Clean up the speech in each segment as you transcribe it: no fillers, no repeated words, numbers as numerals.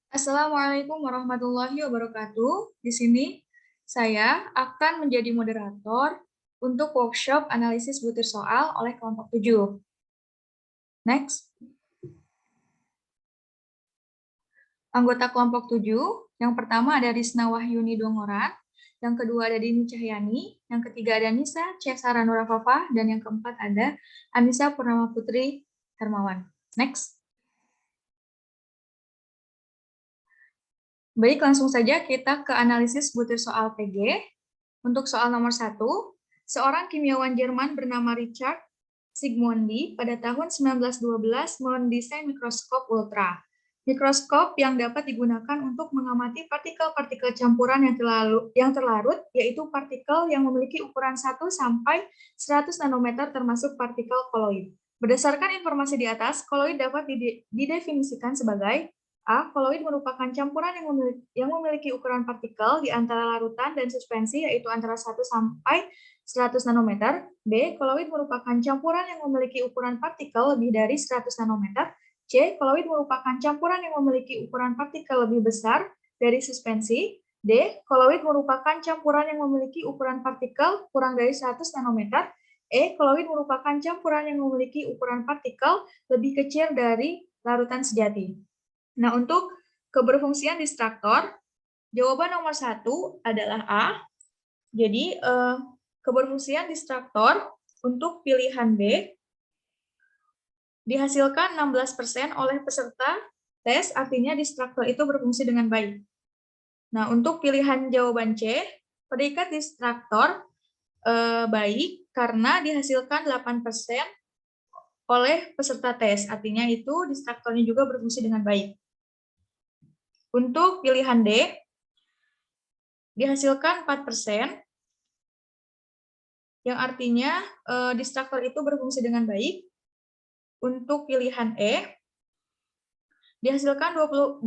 Assalamualaikum warahmatullahi wabarakatuh. Di sini saya akan menjadi moderator untuk workshop analisis butir soal oleh kelompok 7. Next. Anggota kelompok 7, yang pertama ada Risna Wahyuni Dongoran, yang kedua ada Dini Cahyani, yang ketiga ada Nisa Cesara Nurafafah, dan yang keempat ada Anissa Purnama Putri Hermawan. Next. Baik, langsung saja kita ke analisis butir soal PG. Untuk soal nomor 1, seorang kimiawan Jerman bernama Richard Zsigmondy pada tahun 1912 mendesain mikroskop ultra. Mikroskop yang dapat digunakan untuk mengamati partikel-partikel campuran yang terlarut, yaitu partikel yang memiliki ukuran 1 sampai 100 nanometer termasuk partikel koloid. Berdasarkan informasi di atas, koloid dapat didefinisikan sebagai A. Koloid merupakan campuran yang memiliki ukuran partikel di antara larutan dan suspensi, yaitu antara 1 sampai 100 nanometer. B. Koloid merupakan campuran yang memiliki ukuran partikel lebih dari 100 nanometer. C. Koloid merupakan campuran yang memiliki ukuran partikel lebih besar dari suspensi. D. Koloid merupakan campuran yang memiliki ukuran partikel kurang dari 100 nanometer. E. Koloid merupakan campuran yang memiliki ukuran partikel lebih kecil dari larutan sejati. Nah, untuk keberfungsian distraktor, jawaban nomor 1 adalah A. Jadi, keberfungsian distraktor untuk pilihan B dihasilkan 16% oleh peserta tes, artinya distraktor itu berfungsi dengan baik. Nah, untuk pilihan jawaban C, predikat distraktor baik karena dihasilkan 8% oleh peserta tes, artinya itu distraktornya juga berfungsi dengan baik. Untuk pilihan D, dihasilkan 4%, yang artinya distraktor itu berfungsi dengan baik. Untuk pilihan E, dihasilkan 12%,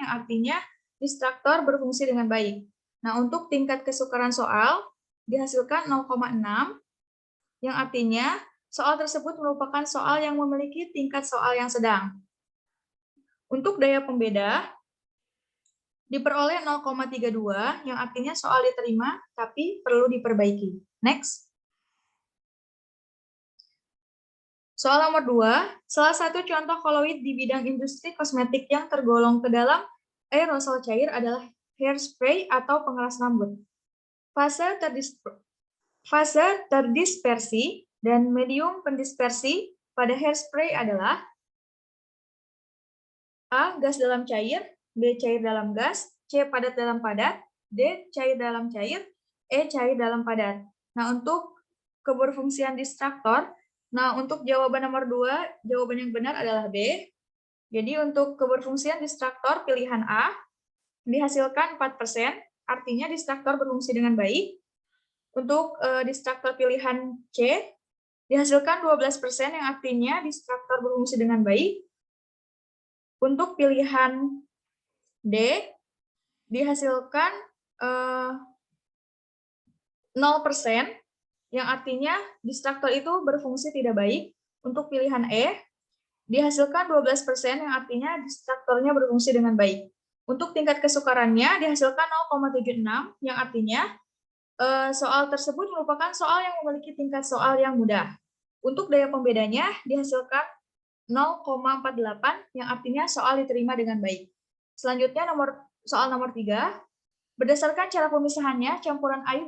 yang artinya distraktor berfungsi dengan baik. Nah, untuk tingkat kesukaran soal, dihasilkan 0,6, yang artinya soal tersebut merupakan soal yang memiliki tingkat soal yang sedang. Untuk daya pembeda, diperoleh 0,32, yang artinya soal diterima, tapi perlu diperbaiki. Next. Soal nomor 2, salah satu contoh koloid di bidang industri kosmetik yang tergolong ke dalam aerosol cair adalah hairspray atau pengeras rambut. Fase terdispersi dan medium pendispersi pada hairspray adalah A. Gas dalam cair, B. Cair dalam gas, C. Padat dalam padat, D. Cair dalam cair, E. Cair dalam padat. Nah, untuk keberfungsian distraktor, untuk jawaban nomor 2, jawaban yang benar adalah B. Jadi untuk keberfungsian distraktor pilihan A, dihasilkan 4%, artinya distraktor berfungsi dengan baik. Untuk distraktor pilihan C, dihasilkan 12%, yang artinya distraktor berfungsi dengan baik. Untuk pilihan D, dihasilkan 0%, yang artinya distraktor itu berfungsi tidak baik. Untuk pilihan E, dihasilkan 12%, yang artinya distraktornya berfungsi dengan baik. Untuk tingkat kesukarannya dihasilkan 0,76, yang artinya soal tersebut merupakan soal yang memiliki tingkat soal yang mudah. Untuk daya pembedanya dihasilkan 0,48, yang artinya soal diterima dengan baik. Selanjutnya soal nomor 3, berdasarkan cara pemisahannya, campuran air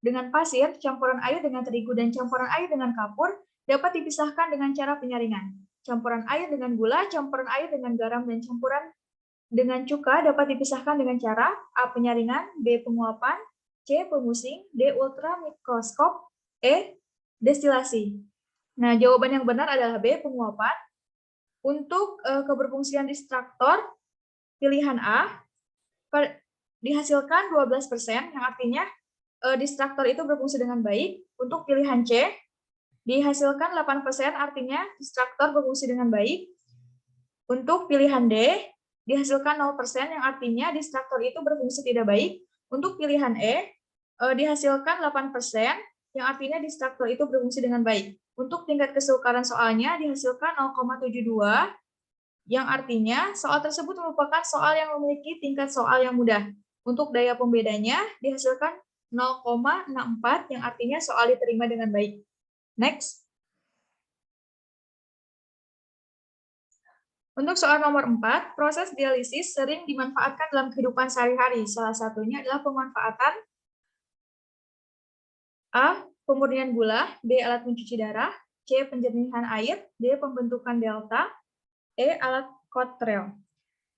dengan pasir, campuran air dengan terigu, dan campuran air dengan kapur dapat dipisahkan dengan cara penyaringan. Campuran air dengan gula, campuran air dengan garam, dan campuran dengan cuka dapat dipisahkan dengan cara A. Penyaringan, B. Penguapan, C. Pemusing, D. Ultramikroskop, E. Destilasi. Nah, jawaban yang benar adalah B. Penguapan. Untuk keberfungsian distraktor pilihan A, dihasilkan 12%, yang artinya distraktor itu berfungsi dengan baik. Untuk pilihan C, dihasilkan 8%, artinya distraktor berfungsi dengan baik. Untuk pilihan D, dihasilkan 0%, yang artinya distraktor itu berfungsi tidak baik. Untuk pilihan E, dihasilkan 8%, yang artinya distraktor itu berfungsi dengan baik. Untuk tingkat kesukaran soalnya dihasilkan 0,72, yang artinya soal tersebut merupakan soal yang memiliki tingkat soal yang mudah. Untuk daya pembedanya dihasilkan 0,64 yang artinya soal diterima dengan baik. Next. Untuk soal nomor 4, proses dialisis sering dimanfaatkan dalam kehidupan sehari-hari. Salah satunya adalah pemanfaatan A. Pemurnian gula, B. Alat pencuci darah, C. Penjernihan air, D. Pembentukan delta, E. Alat Cottrell.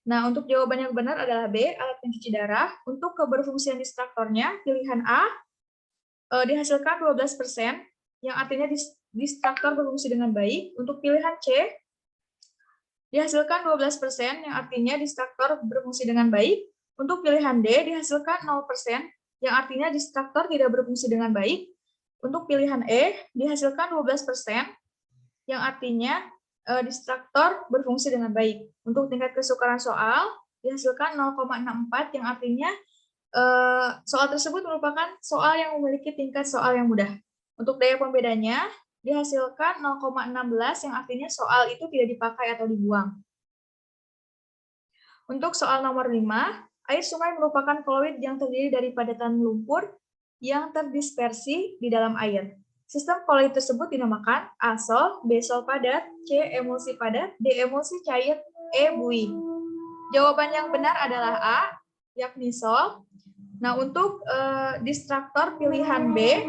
Nah, untuk jawaban yang benar adalah B. Alat pencuci darah. Untuk keberfungsian distraktornya, pilihan A dihasilkan 12%, yang artinya distraktor berfungsi dengan baik. Untuk pilihan C, dihasilkan 12%, yang artinya distraktor berfungsi dengan baik. Untuk pilihan D, dihasilkan 0%, yang artinya distraktor tidak berfungsi dengan baik. Untuk pilihan E, dihasilkan 12%, yang artinya distraktor berfungsi dengan baik. Untuk tingkat kesukaran soal, dihasilkan 0,64, yang artinya soal tersebut merupakan soal yang memiliki tingkat soal yang mudah. Untuk daya pembedanya, dihasilkan 0,16, yang artinya soal itu tidak dipakai atau dibuang. Untuk soal nomor 5, air sungai merupakan fluid yang terdiri dari padatan lumpur yang terdispersi di dalam air. Sistem fluid tersebut dinamakan A. Sol, B. Sol padat, C. Emulsi padat, D. Emulsi cair, E. Buih. Jawaban yang benar adalah A, yakni Sol. Nah, untuk distraktor pilihan B,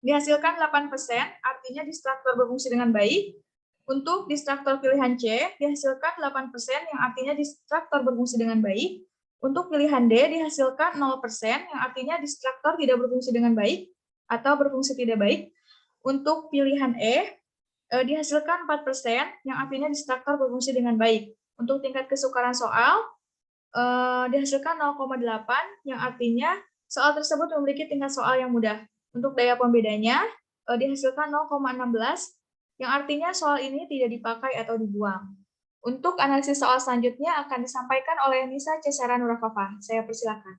dihasilkan 8%, artinya distraktor berfungsi dengan baik. Untuk distraktor pilihan C, dihasilkan 8%, yang artinya distraktor berfungsi dengan baik. Untuk pilihan D, dihasilkan 0%, yang artinya distraktor tidak berfungsi dengan baik atau berfungsi tidak baik. Untuk pilihan E, dihasilkan 4%, yang artinya distraktor berfungsi dengan baik. Untuk tingkat kesukaran soal, dihasilkan 0,8, yang artinya soal tersebut memiliki tingkat soal yang mudah. Untuk daya pembedanya, dihasilkan 0,16, yang artinya soal ini tidak dipakai atau dibuang. Untuk analisis soal selanjutnya akan disampaikan oleh Nisa Cesara Nurafafa. Saya persilakan.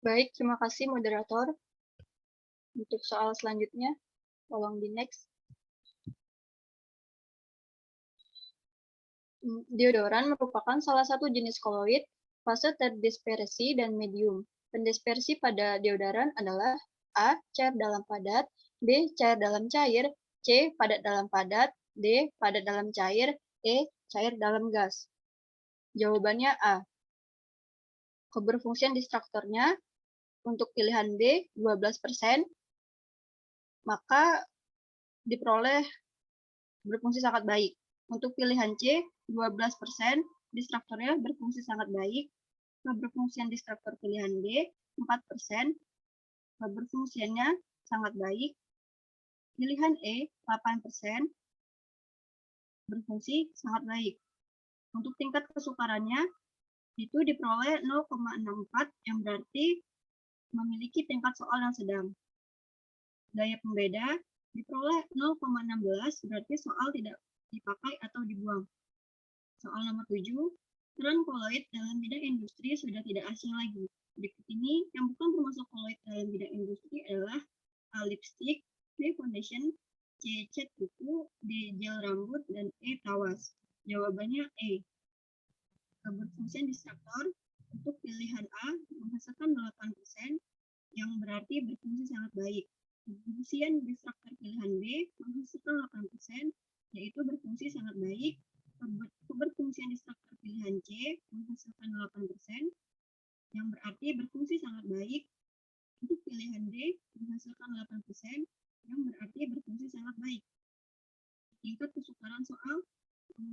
Baik, terima kasih moderator. Untuk soal selanjutnya, tolong di next. Deodoran merupakan salah satu jenis koloid, fase terdispersi dan medium. Pendispersi pada deodoran adalah A. Cair dalam padat, B. Cair dalam cair, C. Padat dalam padat, D. Padat dalam cair, E. Cair dalam gas. Jawabannya A. Keberfungsian distraktornya untuk pilihan B 12%, maka diperoleh berfungsi sangat baik. Untuk pilihan C 12%, distraktornya berfungsi sangat baik. Keberfungsian distraktor pilihan D 4%, keberfungsiannya sangat baik. Pilihan E 8%, berfungsi sangat baik. Untuk tingkat kesukarannya itu diperoleh 0,64, yang berarti memiliki tingkat soal yang sedang. Daya pembeda diperoleh 0,16, berarti soal tidak dipakai atau dibuang. Soal nomor 7, peran koloid dalam bidang industri sudah tidak asing lagi. Berikut ini yang bukan termasuk koloid dalam bidang industri adalah A. Lipstick, B. Foundation, C. Cat buku, D. Gel rambut, dan E. Tawas. Jawabannya E. Keberfungsian distraktor untuk pilihan A menghasilkan 8%, yang berarti berfungsi sangat baik. Keberfungsian distraktor pilihan B menghasilkan 8%, yaitu berfungsi sangat baik. Keberfungsian distraktor pilihan C menghasilkan 8%, yang berarti berfungsi sangat baik. Untuk pilihan D menghasilkan 8%, yang berarti berfungsi sangat baik. Tingkat kesukaran soal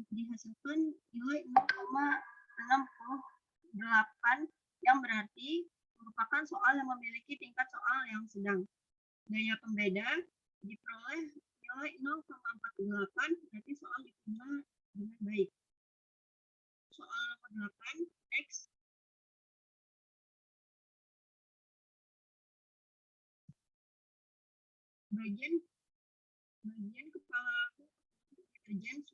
dihasilkan nilai 0,68, yang berarti merupakan soal yang memiliki tingkat soal yang sedang. Daya pembeda diperoleh nilai 0,48, berarti soal diterima dengan baik. Soal nomor 8, X. Bagian kepala deterjen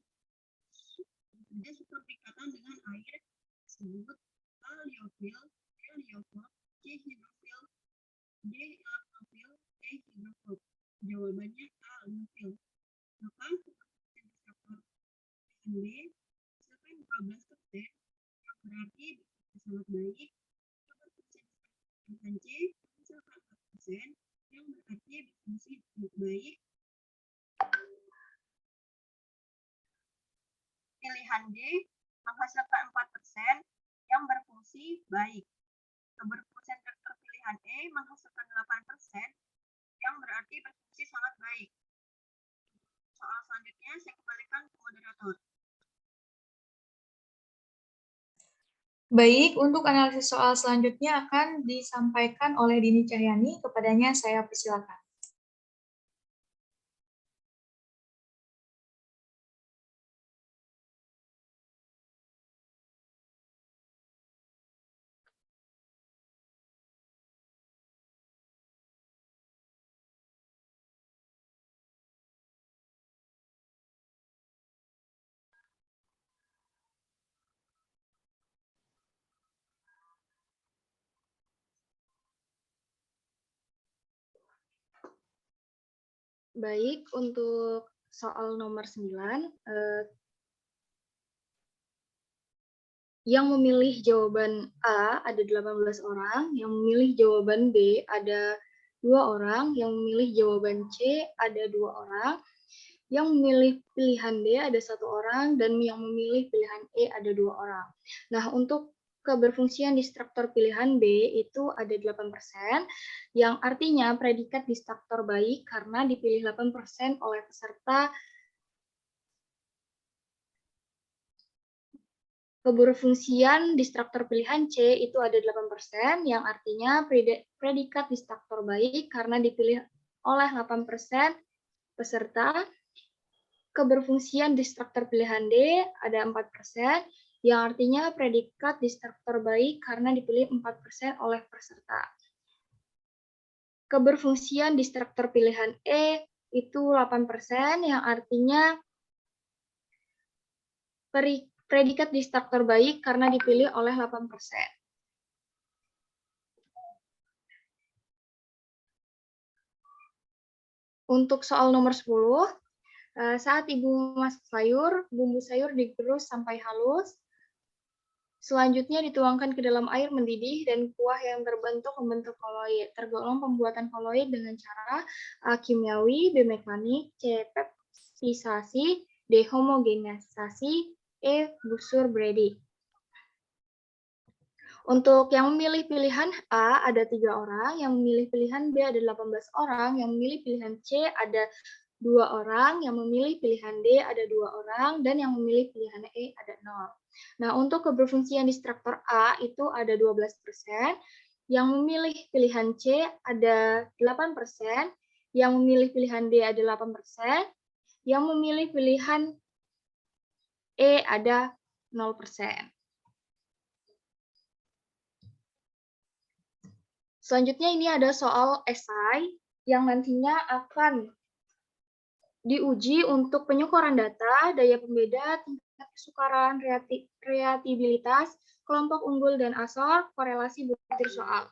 superpikatan dengan air disebut A. Liofil, B. liofil, C. hidrofil, D. elektrofil, E. hidrofil. Jawabannya A. liofil. Maka pilihan B mencapai 12%, yang berarti sangat baik. Keberfungsian pilihan C menghasilkan 4%, yang berarti berfungsi sangat baik. Pilihan D menghasilkan 4%, yang berfungsi baik. Keberfungsian reaktor pilihan E menghasilkan 8%, yang berarti berfungsi sangat baik. Soal selanjutnya saya kembalikan ke moderator. Baik, untuk analisis soal selanjutnya akan disampaikan oleh Dini Cahyani. Kepadanya saya persilakan. Baik, untuk soal nomor 9, yang memilih jawaban A ada 18 orang, yang memilih jawaban B ada 2 orang, yang memilih jawaban C ada 2 orang, yang memilih pilihan D ada 1 orang, dan yang memilih pilihan E ada 2 orang. Nah, untuk keberfungsian destruktor pilihan B itu ada 8%, yang artinya predikat destruktor baik karena dipilih 8% oleh peserta. Keberfungsian destruktor pilihan C itu ada 8%, yang artinya predikat destruktor baik karena dipilih oleh 8% peserta. Keberfungsian destruktor pilihan D ada 4%, yang artinya predikat destruktor baik karena dipilih 4% oleh peserta. Keberfungsian destruktor pilihan E itu 8%, yang artinya predikat destruktor baik karena dipilih oleh 8%. Untuk soal nomor 10, saat ibu masak sayur, bumbu sayur digerus sampai halus. Selanjutnya dituangkan ke dalam air mendidih dan kuah yang terbentuk membentuk koloid. Tergolong pembuatan koloid dengan cara A. Kimiawi, B. Mekanik, C. Peptisasi, D. Homogenisasi, E. Busur Brady. Untuk yang memilih pilihan A ada 3 orang, yang memilih pilihan B ada 18 orang, yang memilih pilihan C ada 2 orang, yang memilih pilihan D ada 2 orang, dan yang memilih pilihan E ada 0. Nah, untuk keberfungsian destruktor A itu ada 12%, yang memilih pilihan C ada 8%, yang memilih pilihan D ada 8%, yang memilih pilihan E ada 0%. Selanjutnya ini ada soal esai yang nantinya akan diuji untuk penyukaran data, daya pembeda, tingkat kesukaran, reatibilitas, kelompok unggul dan asor, korelasi butir soal.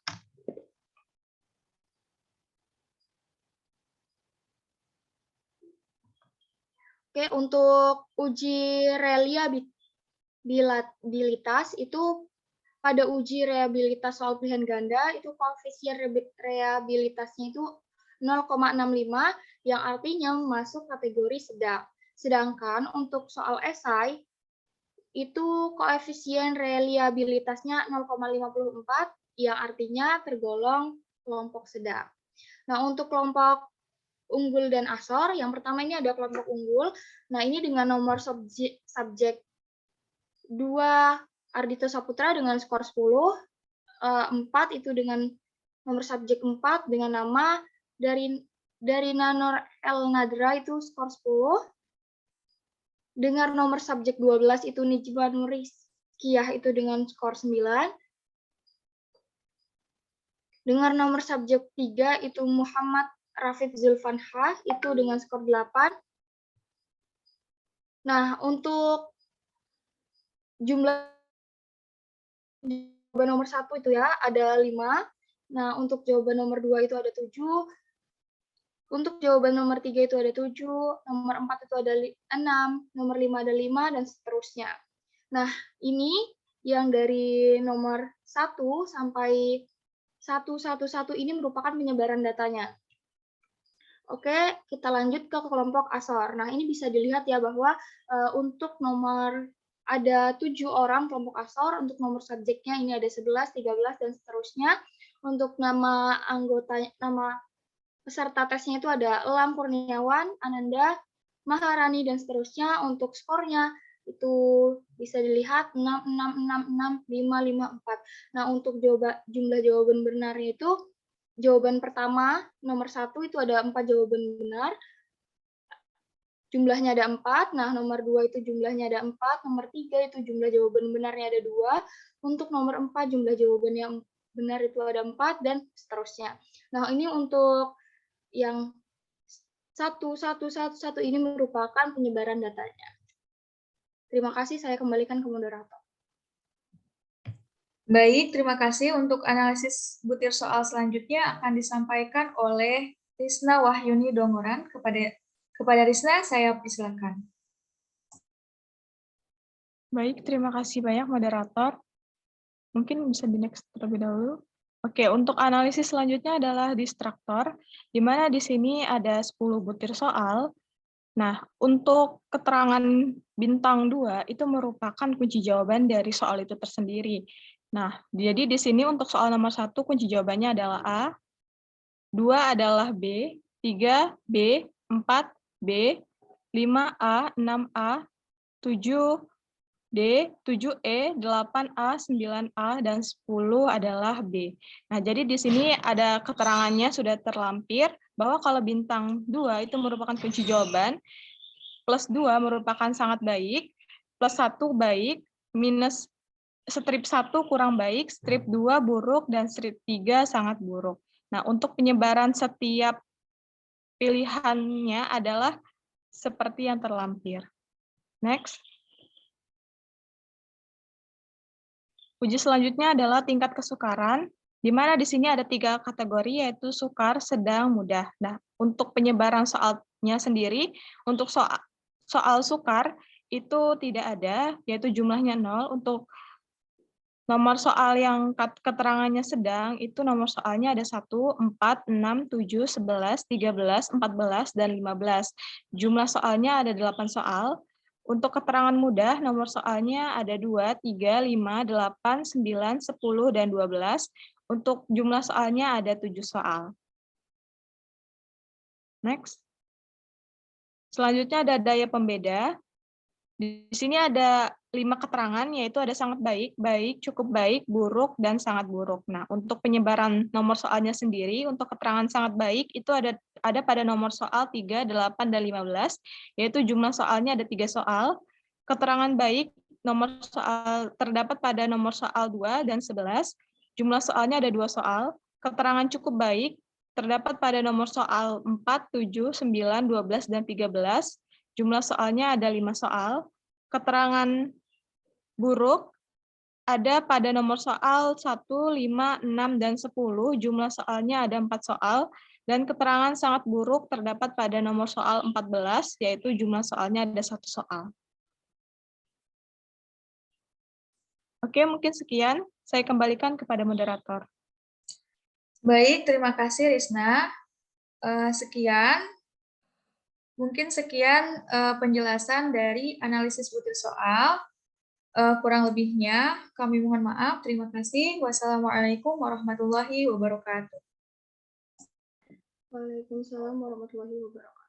Oke, untuk uji reliabilitas itu pada uji reliabilitas soal pilihan ganda itu koefisien reliabilitasnya itu 0,65 yang artinya masuk kategori sedang. Sedangkan untuk soal esai itu koefisien reliabilitasnya 0,54 yang artinya tergolong kelompok sedang. Nah, untuk kelompok unggul dan asor, yang pertama ini ada kelompok unggul. Nah, ini dengan nomor subjek 2 Ardhito Saputra dengan skor 10, 4 itu dengan nomor subjek 4 dengan nama dari Nanor El Nadra itu skor 10. Dengan nomor subjek 12 itu Nijma Nuriskiyah itu dengan skor 9. Dengan nomor subjek 3 itu Muhammad Rafid Zulfanha itu dengan skor 8. Nah, untuk jumlah jawaban nomor 1 itu ya ada 5. Nah, untuk jawaban nomor 2 itu ada 7. Untuk jawaban nomor 3 itu ada 7, nomor 4 itu ada 6, nomor 5 ada 5, dan seterusnya. Nah, ini yang dari nomor 1 sampai 111 ini merupakan penyebaran datanya. Oke, kita lanjut ke kelompok Asor. Nah, ini bisa dilihat ya bahwa untuk nomor ada 7 orang kelompok Asor, untuk nomor subjeknya ini ada 11, 13, dan seterusnya. Untuk nama peserta tesnya itu ada Elam Kurniawan, Ananda, Maharani, dan seterusnya. Untuk skornya itu bisa dilihat 6, 6, 6, 6, 5, 5, 4. Nah, untuk jumlah jawaban benarnya itu, jawaban pertama, nomor 1 itu ada 4 jawaban benar, jumlahnya ada 4. Nah, nomor 2 itu jumlahnya ada 4, nomor 3 itu jumlah jawaban benarnya ada 2, untuk nomor 4 jumlah jawaban yang benar itu ada 4, dan seterusnya. Nah, ini untuk yang 1111 ini merupakan penyebaran datanya. Terima kasih, saya kembalikan ke moderator. Baik, terima kasih. Untuk analisis butir soal selanjutnya akan disampaikan oleh Risna Wahyuni Dongoran. Kepada Risna, saya persilakan. Baik, terima kasih banyak moderator. Mungkin bisa di next terlebih dahulu. Oke, untuk analisis selanjutnya adalah distraktor, di mana di sini ada 10 butir soal. Nah, untuk keterangan bintang 2 itu merupakan kunci jawaban dari soal itu tersendiri. Nah, jadi di sini untuk soal nomor 1 kunci jawabannya adalah A, 2 adalah B, 3 B, 4 B, 5A, 6A, 7 D, 7E, 8A, 9A, dan 10 adalah B. Nah, jadi di sini ada keterangannya sudah terlampir bahwa kalau bintang 2 itu merupakan kunci jawaban, plus 2 merupakan sangat baik, plus 1 baik, minus strip 1 kurang baik, strip 2 buruk, dan strip 3 sangat buruk. Nah, untuk penyebaran setiap pilihannya adalah seperti yang terlampir. Next. Uji selanjutnya adalah tingkat kesukaran, di mana di sini ada 3 kategori, yaitu sukar, sedang, mudah. Nah, untuk penyebaran soalnya sendiri, untuk soal sukar itu tidak ada, yaitu jumlahnya 0. Untuk nomor soal yang keterangannya sedang, itu nomor soalnya ada 1, 4, 6, 7, 11, 13, 14, dan 15. Jumlah soalnya ada 8 soal. Untuk keterangan mudah, nomor soalnya ada 2, 3, 5, 8, 9, 10, dan 12. Untuk jumlah soalnya ada 7 soal. Next. Selanjutnya ada daya pembeda. Di sini ada 5 keterangan, yaitu ada sangat baik, baik, cukup baik, buruk, dan sangat buruk. Nah, untuk penyebaran nomor soalnya sendiri, untuk keterangan sangat baik, itu ada pada nomor soal 3, 8, dan 15, yaitu jumlah soalnya ada 3 soal. Keterangan baik nomor soal terdapat pada nomor soal 2 dan 11, jumlah soalnya ada 2 soal. Keterangan cukup baik terdapat pada nomor soal 4, 7, 9, 12, dan 13, jumlah soalnya ada 5 soal. Keterangan buruk ada pada nomor soal 1, 5, 6, dan 10, jumlah soalnya ada 4 soal. Dan keterangan sangat buruk terdapat pada nomor soal 14, yaitu jumlah soalnya ada 1 soal. Oke, mungkin sekian. Saya kembalikan kepada moderator. Baik, terima kasih Risna. Mungkin sekian penjelasan dari analisis butir soal. Kurang lebihnya kami mohon maaf. Terima kasih. Wassalamualaikum warahmatullahi wabarakatuh. Waalaikumsalam warahmatullahi wabarakatuh.